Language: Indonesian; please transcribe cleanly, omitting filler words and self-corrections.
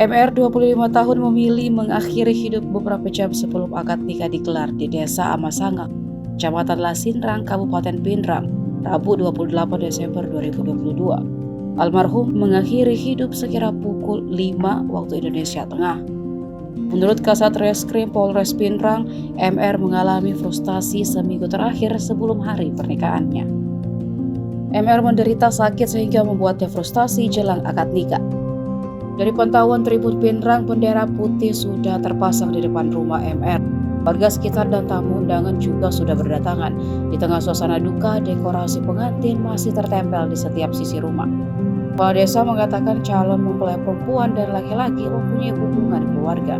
MR 25 tahun memilih mengakhiri hidup beberapa jam sebelum akad nikah digelar di Desa Amasanga, Kecamatan Lasinrang, Kabupaten Pindrang, Rabu 28 Desember 2022. Almarhum mengakhiri hidup sekira pukul 5 waktu Indonesia Tengah. Menurut Kasat Reskrim Polres Pindrang, MR mengalami frustasi seminggu terakhir sebelum hari pernikahannya. MR menderita sakit sehingga membuatnya frustasi jelang akad nikah. Dari pantauan Tribun Pindrang, bendera putih sudah terpasang di depan rumah MR. Warga sekitar dan tamu undangan juga sudah berdatangan. Di tengah suasana duka, dekorasi pengantin masih tertempel di setiap sisi rumah. Kepala desa mengatakan calon mempelai perempuan dan laki-laki mempunyai hubungan keluarga.